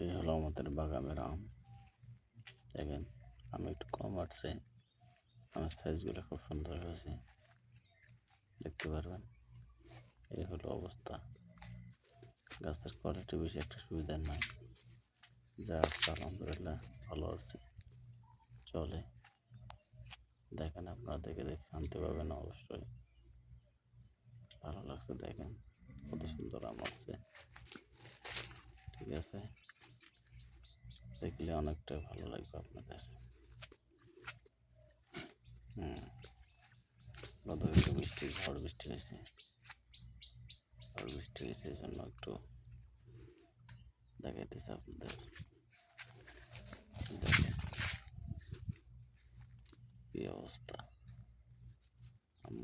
এই হলো আমাদের বাগানের আম। দেখেন আমি একটু কম আসছে, আমার সাইজগুলো খুব সুন্দর হয়েছে, দেখতে পারবেন। এই হলো অবস্থা। গাছের কোয়ালিটি বেশি একটা সুবিধার নয়, যা আসছে আলহামদুলিল্লাহ ভালো আছে, চলে। দেখেন আপনারা দেখে শান্তি পাবেন অবশ্যই, ভালো লাগছে। দেখেন কত সুন্দর আম আসছে, ঠিক আছে, দেখলে অনেকটা ভালো লাগবে আপনাদের। গত একটু ঝড় বৃষ্টি হয়েছে, এই জন্য একটু দেখাইতেছে আপনাদের। দেখেন কি অবস্থা,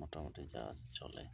মোটামুটি যা আছে চলে।